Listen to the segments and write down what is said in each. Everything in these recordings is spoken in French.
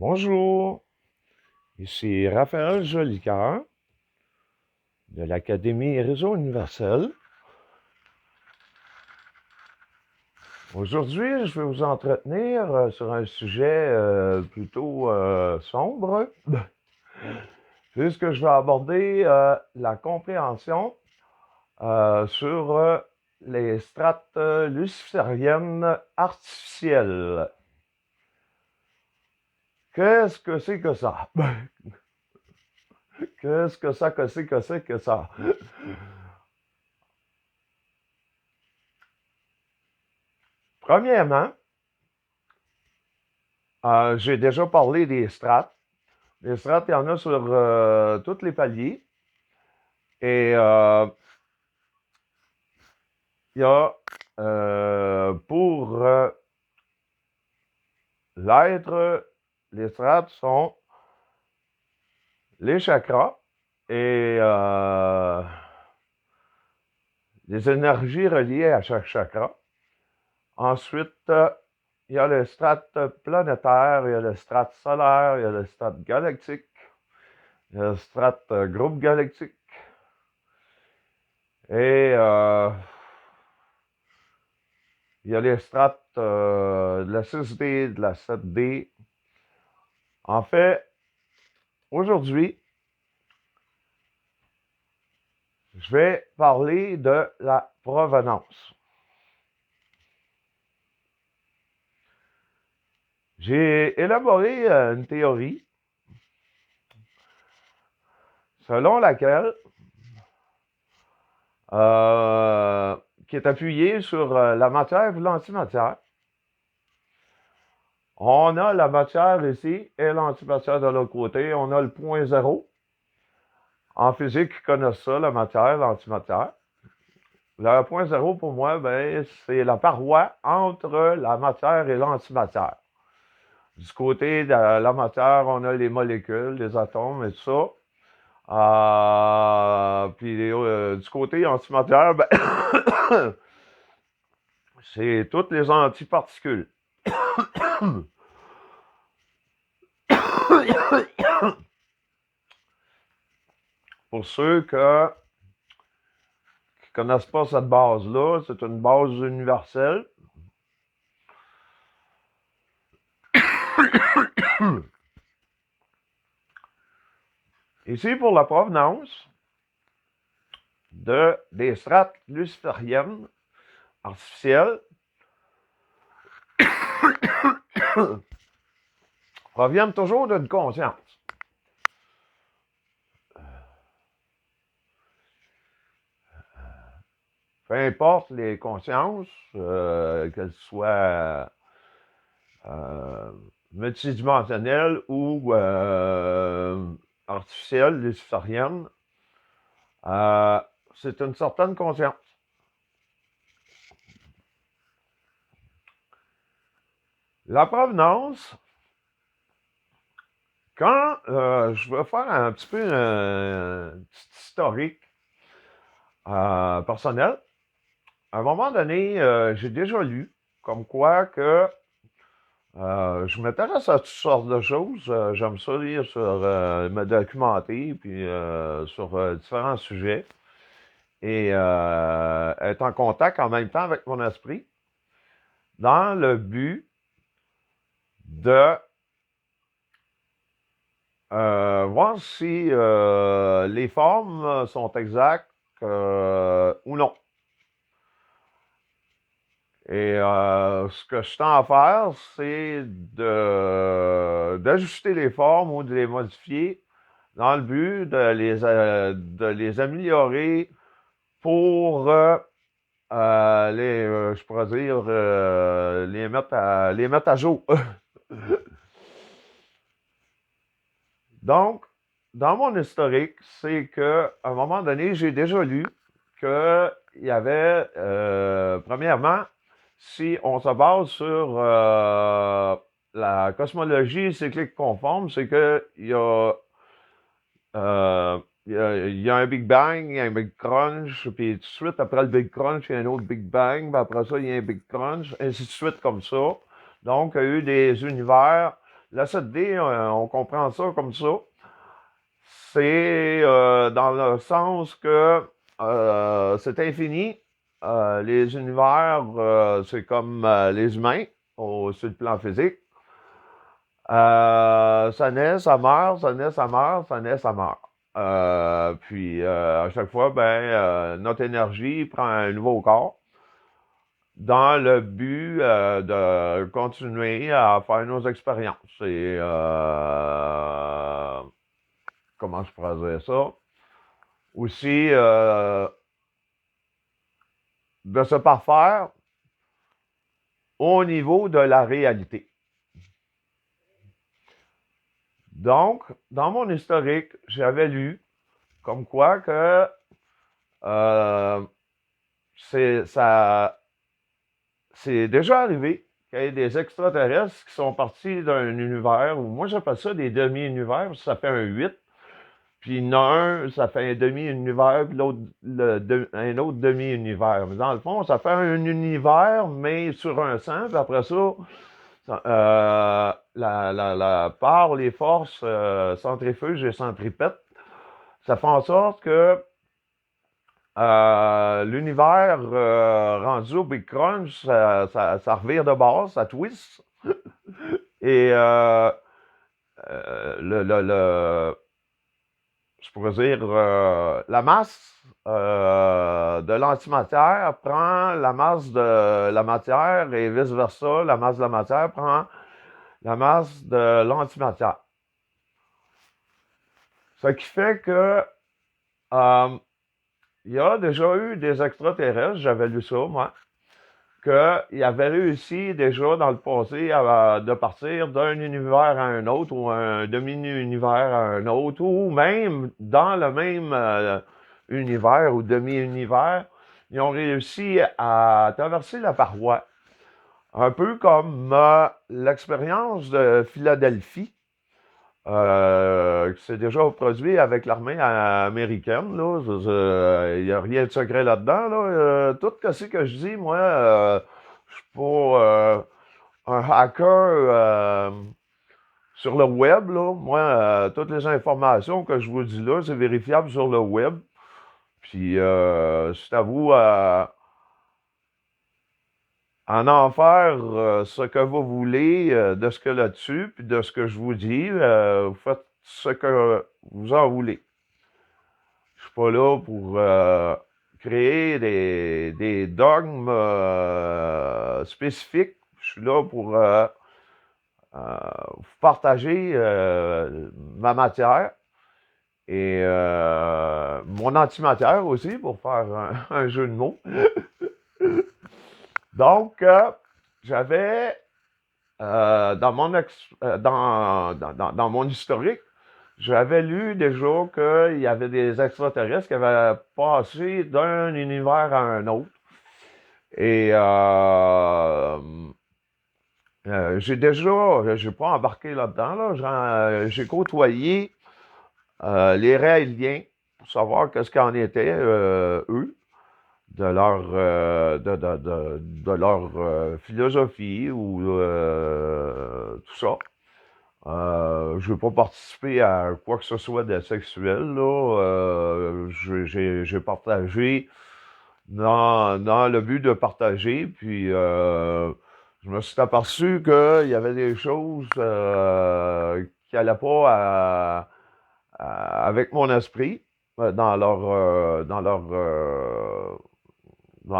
Bonjour, ici Raphaël Jolicoeur de l'Académie Réseau Universel. Aujourd'hui, je vais vous entretenir sur un sujet plutôt sombre, puisque je vais aborder la compréhension sur les strates lucifériennes artificielles. Qu'est-ce que c'est que ça? Qu'est-ce que c'est que ça? Premièrement, j'ai déjà parlé des strates. Les strates, il y en a sur tous les paliers. Et il y a pour l'être, les strates sont les chakras et les énergies reliées à chaque chakra. Ensuite, il y a le strate planétaire, il y a le strate solaire, il y a le strate galactique, il y a le strate groupe galactique. Et il y a les strates de la 6D, de la 7D. En fait, aujourd'hui, je vais parler de la provenance. J'ai élaboré une théorie selon laquelle, qui est appuyée sur la matière et l'antimatière. On a la matière ici et l'antimatière de l'autre côté. On a le point zéro. En physique, ils connaissent ça, la matière, l'antimatière. Le point zéro, pour moi, ben, c'est la paroi entre la matière et l'antimatière. Du côté de la matière, on a les molécules, les atomes et tout ça. Puis du côté antimatière, ben, c'est toutes les antiparticules. Pour ceux qui ne connaissent pas cette base-là, c'est une base universelle. Ici, pour la provenance des strates lucifériennes artificielles, proviennent toujours d'une conscience. Peu importe les consciences, qu'elles soient multidimensionnelles ou artificielles, lucifériennes, c'est une certaine conscience. La provenance, quand je vais faire un petit peu un petit historique personnel, à un moment donné, j'ai déjà lu comme quoi que je m'intéresse à toutes sortes de choses. J'aime ça lire sur me documenter puis sur différents sujets et être en contact en même temps avec mon esprit dans le but de voir si les formes sont exactes ou non. Et ce que je tends à faire, c'est d'ajuster les formes ou de les modifier dans le but de les améliorer pour je pourrais dire, les mettre à jour. Donc, dans mon historique, c'est qu'à un moment donné, j'ai déjà lu qu'il y avait, premièrement, si on se base sur la cosmologie cyclique conforme, c'est qu'il y a il y a un Big Bang, il y a un Big Crunch, puis tout de suite, après le Big Crunch, il y a un autre Big Bang, puis après ça, il y a un Big Crunch, ainsi de suite comme ça. Donc, il y a eu des univers la 7D, on comprend ça comme ça. C'est dans le sens que c'est infini. Les univers, c'est comme les humains sur le plan physique. Ça naît, ça meurt, ça naît, ça meurt, ça naît, ça meurt. Puis à chaque fois, notre énergie prend un nouveau corps dans le but de continuer à faire nos expériences. Et comment je pourrais dire ça? Aussi, de se parfaire au niveau de la réalité. Donc, dans mon historique, j'avais lu comme quoi que euh, ça, c'est déjà arrivé qu'il y ait des extraterrestres qui sont partis d'un univers, ou moi j'appelle ça des demi-univers, ça fait un 8. Puis il y en a un, ça fait un demi-univers, puis l'autre, un autre demi-univers. Mais dans le fond, ça fait un univers, mais sur un centre. Puis après ça, par les forces centrifuges et centripètes, ça fait en sorte que l'univers rendu au Big Crunch, ça revire de base, ça twist. Et je pourrais dire, la masse de l'antimatière prend la masse de la matière et vice-versa, la masse de la matière prend la masse de l'antimatière. Ce qui fait que il y a déjà eu des extraterrestres, j'avais lu ça, moi, qu'ils avaient réussi déjà dans le passé de partir d'un univers à un autre ou un demi-univers à un autre ou même dans le même univers ou demi-univers, ils ont réussi à traverser la paroi. Un peu comme l'expérience de Philadelphie, qui s'est déjà produit avec l'armée américaine. Il n'y a rien de secret là-dedans. Là. Tout ce que je dis, moi, je suis pas un hacker sur le web. Là. Moi, toutes les informations que je vous dis là, c'est vérifiable sur le web. Puis, c'est à vous en faire ce que vous voulez de ce que là-dessus, puis de ce que je vous dis. Vous faites ce que vous en voulez. Je suis pas là pour créer des dogmes spécifiques. Je suis là pour vous partager ma matière et mon antimatière aussi, pour faire un jeu de mots. Donc, j'avais dans mon historique, j'avais lu déjà qu'il y avait des extraterrestres qui avaient passé d'un univers à un autre. Et j'ai pas embarqué là-dedans, là. J'ai côtoyé les Raéliens pour savoir qu'est-ce qu'en était eux de leur philosophie ou tout ça. Je ne veux pas participer à quoi que ce soit de sexuel, là. J'ai partagé dans le but de partager, puis je me suis aperçu qu'il y avait des choses qui n'allaient pas avec mon esprit dans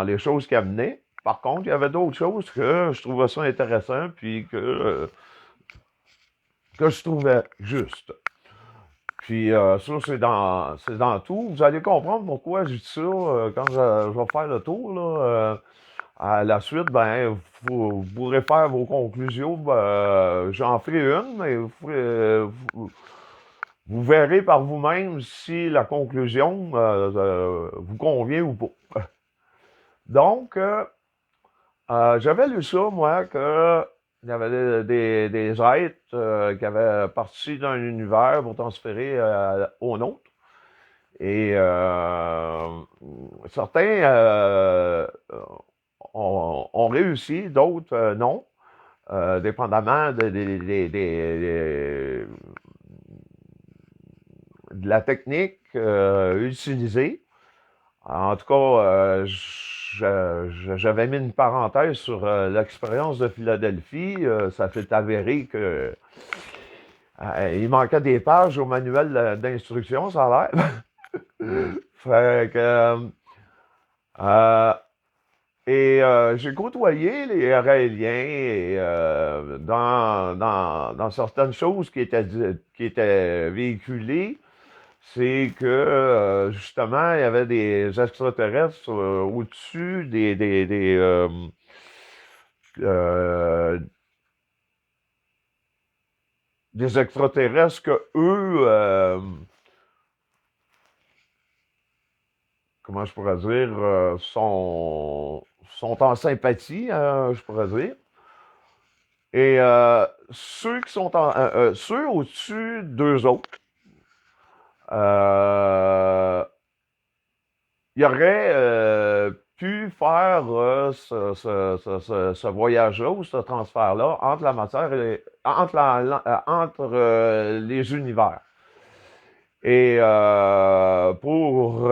les choses qu'ils amenaient. Par contre, il y avait d'autres choses que je trouvais ça intéressant, puis que je trouvais juste. Puis ça, c'est dans tout. Vous allez comprendre pourquoi je dis ça quand je vais faire le tour. Là, à la suite, vous pourrez faire vos conclusions. J'en ferai une, mais vous verrez par vous-même si la conclusion vous convient ou pas. Donc, j'avais lu ça, moi, que il y avait des êtres qui avaient parti d'un univers pour transférer au nôtre. Et certains ont réussi, d'autres non. dépendamment de la technique utilisée. En tout cas, j'avais mis une parenthèse sur l'expérience de Philadelphie. Ça s'est avéré que il manquait des pages au manuel d'instruction, ça a l'air. Fait que, euh, j'ai côtoyé les Raéliens et dans certaines choses qui étaient véhiculées, c'est que justement, il y avait des extraterrestres au-dessus euh, des extraterrestres que eux, comment je pourrais dire, sont en sympathie, je pourrais dire. Et ceux qui sont ceux au-dessus d'eux autres, euh, il aurait pu faire ce voyage-là ou ce transfert-là entre la matière et entre les univers. Et pour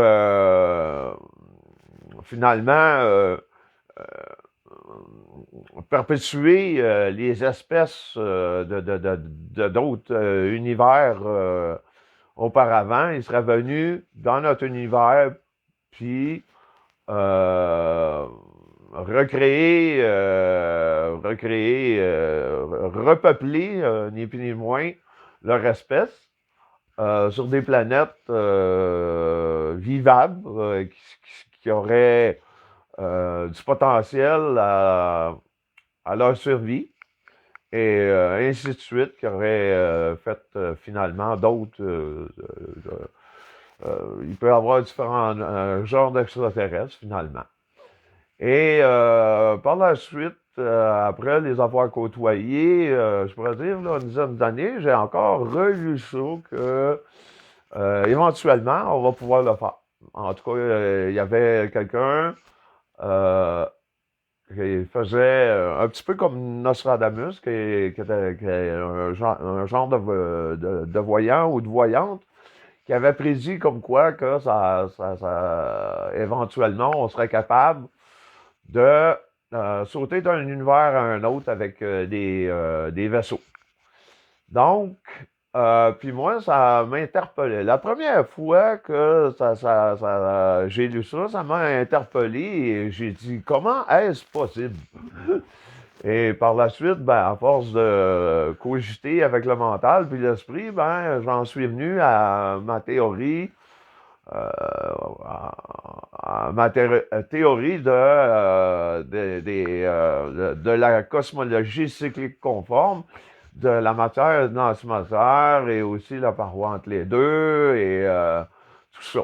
finalement euh, perpétuer les espèces d'autres univers auparavant, il serait venu dans notre univers, puis repeupler, ni plus ni moins, leur espèce sur des planètes vivables qui auraient du potentiel à leur survie et ainsi de suite, qui auraient fait finalement d'autres. Il peut y avoir différents genres d'extraterrestres finalement. Et par la suite, après les avoir côtoyés, je pourrais dire, là, une dizaine d'années, j'ai encore relu ça que éventuellement, on va pouvoir le faire. En tout cas, il y avait quelqu'un qui faisait un petit peu comme Nostradamus, qui est un genre de voyant ou de voyante, qui avait prédit comme quoi que éventuellement, on serait capable de sauter d'un univers à un autre avec des vaisseaux. Donc, puis moi, ça m'interpellait. La première fois que j'ai lu ça, ça m'a interpellé et j'ai dit, comment est-ce possible? Et par la suite, ben, à force de cogiter avec le mental puis l'esprit, ben, j'en suis venu à ma théorie, théorie de la cosmologie cyclique conforme, de la matière et de l'antimatière et aussi la paroi entre les deux et tout ça.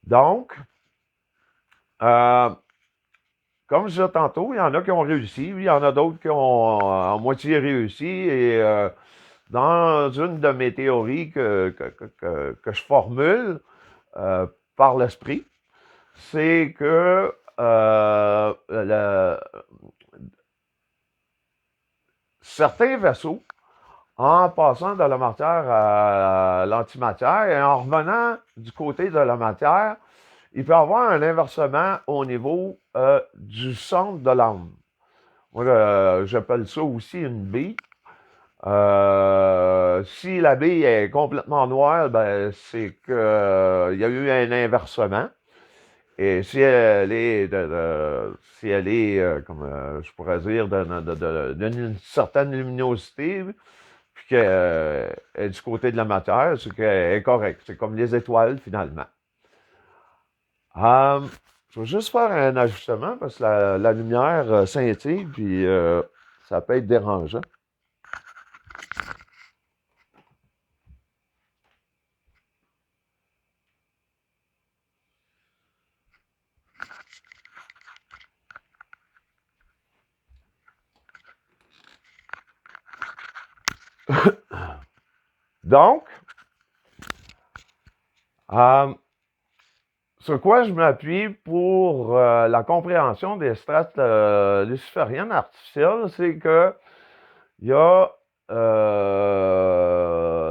Donc, euh, comme je disais tantôt, il y en a qui ont réussi, il y en a d'autres qui ont en moitié réussi et dans une de mes théories que je formule euh, par l'esprit, c'est que certains vaisseaux, en passant de la matière à l'antimatière et en revenant du côté de la matière, il peut y avoir un inversement au niveau du centre de l'âme. Moi, j'appelle ça aussi une bille. Si la bille est complètement noire, ben, c'est qu'il y a eu un inversement. Et si elle est, si elle est comme je pourrais dire, d'une certaine luminosité, puis qu'elle est du côté de la matière, c'est qu'elle est correcte. C'est comme les étoiles, finalement. Euh, je vais juste faire un ajustement parce que la lumière scintille, puis ça peut être dérangeant. Donc, euh, sur quoi je m'appuie pour la compréhension des strates lucifériennes artificielles, c'est que Il y a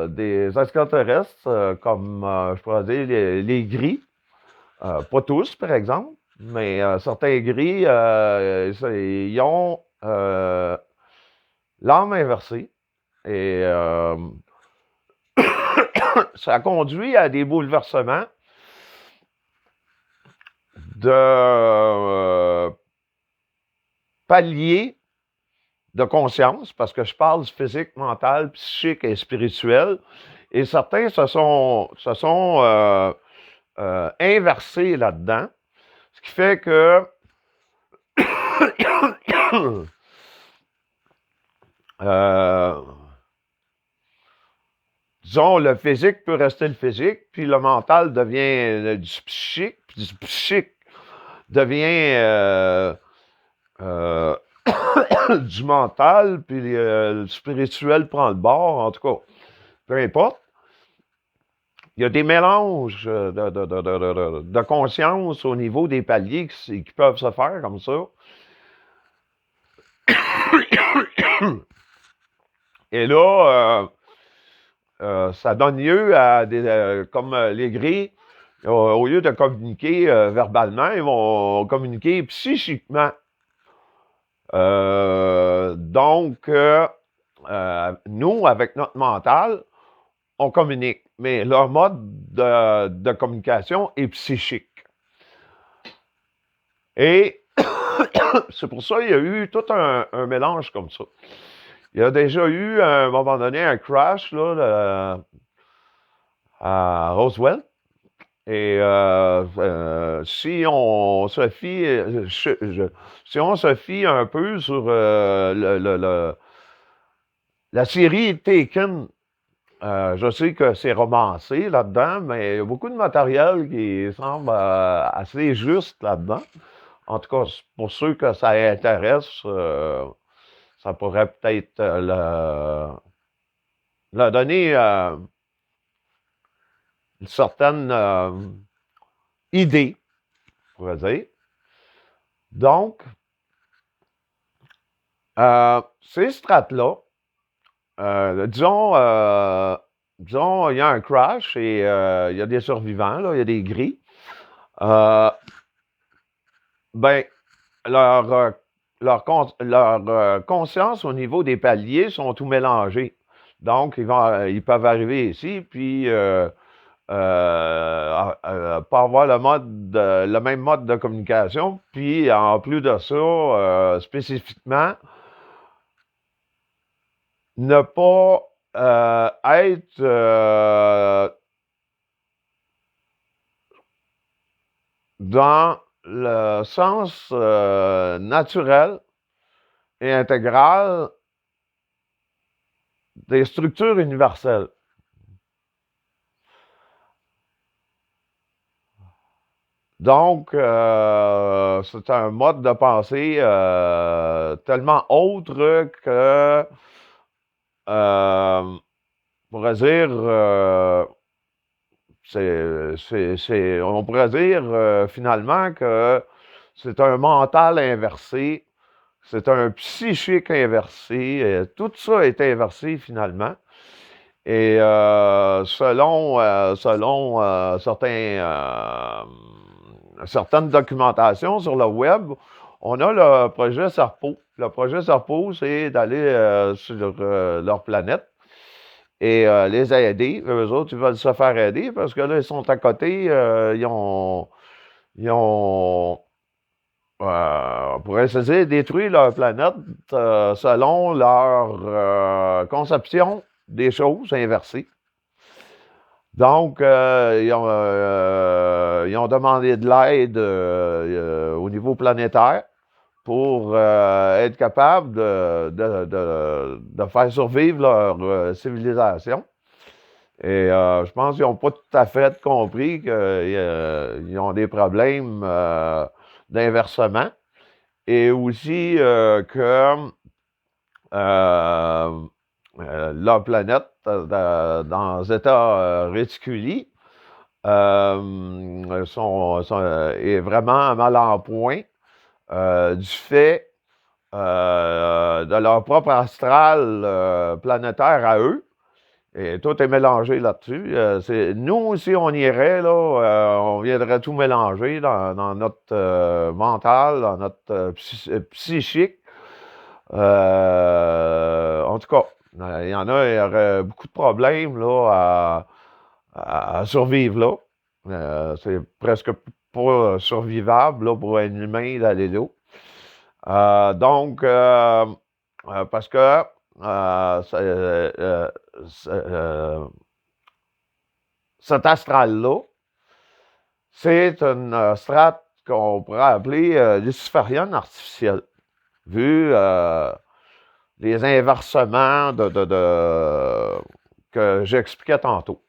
des extraterrestres, comme je pourrais dire les gris. Pas tous, par exemple, mais certains gris, ils ont l'âme inversée. Et ça conduit à des bouleversements de paliers de conscience, parce que je parle physique, mental, psychique et spirituel. Et certains se sont inversés là-dedans, ce qui fait que disons, le physique peut rester le physique, puis le mental devient du psychique, puis du psychique devient du mental, puis le spirituel prend le bord, en tout cas. Peu importe. Il y a des mélanges de conscience au niveau des paliers qui peuvent se faire comme ça. Et là, ça donne lieu à des, comme les gris, au lieu de communiquer verbalement, ils vont communiquer psychiquement. Donc, nous, avec notre mental, on communique, mais leur mode de communication est psychique. Et c'est pour ça qu'il y a eu tout un mélange comme ça. Il y a déjà eu, à un moment donné, un crash là, à Roswell. Et si on se fie, si on se fie un peu sur la série Taken, je sais que c'est romancé là-dedans, mais il y a beaucoup de matériel qui semble assez juste là-dedans. En tout cas, pour ceux que ça intéresse, ça pourrait peut-être leur donner une certaine idée, on pourrait dire. Donc, ces strates-là, disons, il y a un crash et il y a des survivants, là, il y a des gris. Ben, leur conscience au niveau des paliers sont tout mélangés. Donc, ils peuvent arriver ici, puis pas avoir le même mode de communication, puis en plus de ça, spécifiquement, ne pas être dans le sens naturel et intégral des structures universelles. Donc, c'est un mode de pensée tellement autre que, on pourrait dire, on pourrait dire finalement que c'est un mental inversé, c'est un psychique inversé, tout ça est inversé finalement. Et selon certaines documentations sur le web, on a le projet Serpo. Le projet Serpo, c'est d'aller sur leur planète et les aider. Eux autres, ils veulent se faire aider parce que là, ils sont à côté, ils ont on pourrait se dire, détruit leur planète selon leur conception des choses inversées. Donc, ils ont demandé de l'aide au niveau planétaire pour être capable de faire survivre leur civilisation. Et je pense qu'ils n'ont pas tout à fait compris qu'ils ont des problèmes d'inversement. Et aussi que leur planète, dans l'état réticuli, est vraiment mal en point du fait de leur propre astral planétaire à eux. Et tout est mélangé là-dessus. Nous aussi, on irait, là, on viendrait tout mélanger dans notre mental, dans notre psychique. En tout cas, il y en a, il y aurait beaucoup de problèmes là, à survivre là. C'est presque pas survivable là, pour un humain d'aller là. Donc, parce que cet astral-là, c'est une strate qu'on pourrait appeler luciférienne artificielle, vu les inversements que j'expliquais tantôt.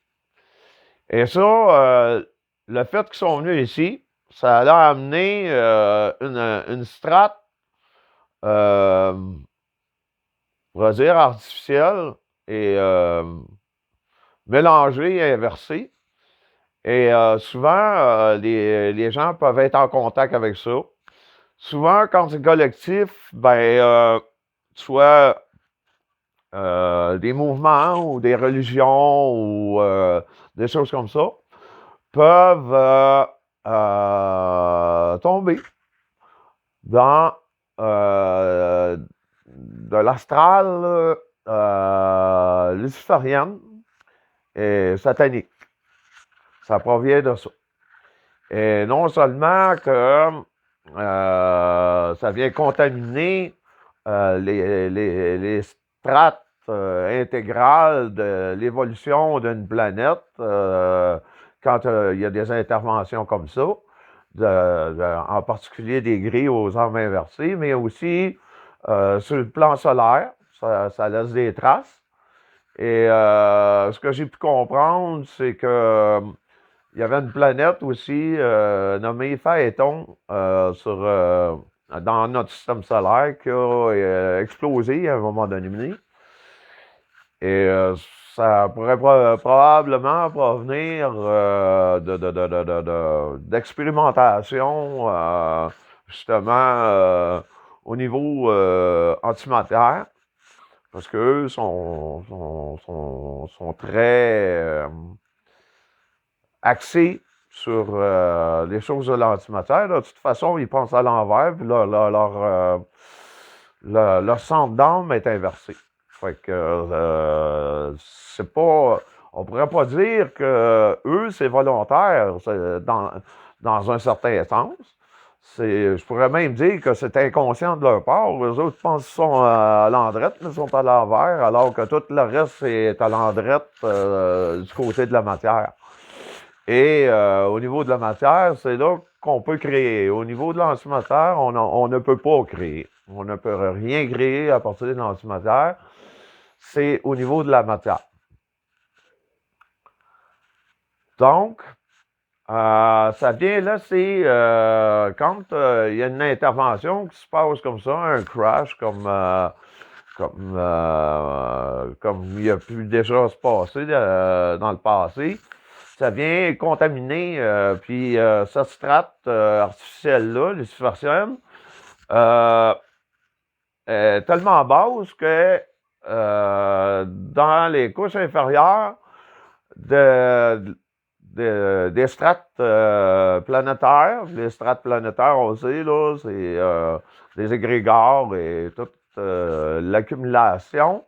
Et ça, le fait qu'ils sont venus ici, ça a amené une strate, on va dire, artificielle et mélangée et inversée. Et souvent, les gens peuvent être en contact avec ça. Souvent, quand c'est collectif, ben, soit des mouvements ou des religions ou des choses comme ça peuvent tomber dans de l'astral luciférienne et satanique. Ça provient de ça. Et non seulement que ça vient contaminer les strates intégrales de l'évolution d'une planète quand il y a des interventions comme ça, en particulier des grilles aux âmes inversées, mais aussi sur le plan solaire, ça laisse des traces. Et ce que j'ai pu comprendre, c'est que il y avait une planète aussi nommée Phaéton dans notre système solaire qui a explosé à un moment donné. Et ça pourrait probablement provenir d'expérimentation justement au niveau antimatière. Parce qu'eux sont très axés sur les choses de l'antimatière. De toute façon, ils pensent à l'envers, puis leur centre d'âme est inversé. Fait que c'est pas. On pourrait pas dire que eux, c'est volontaire dans un certain sens. Je pourrais même dire que c'est inconscient de leur part. Eux autres pensent qu'ils sont à l'endrette, mais ils sont à l'envers, alors que tout le reste est à l'endrette du côté de la matière. Et au niveau de la matière, c'est là qu'on peut créer. Au niveau de l'antimatière, on ne peut pas créer. On ne peut rien créer à partir de l'antimatière. C'est au niveau de la matière. Donc, ça vient là, c'est quand il y a une intervention qui se passe comme ça, un crash, comme il a pu déjà se passer dans le passé, ça vient contaminer, puis cette strate artificielle-là, luciférienne, est tellement basse que dans les couches inférieures des strates planétaires, les strates planétaires, on sait, là, c'est des égrégores et toute l'accumulation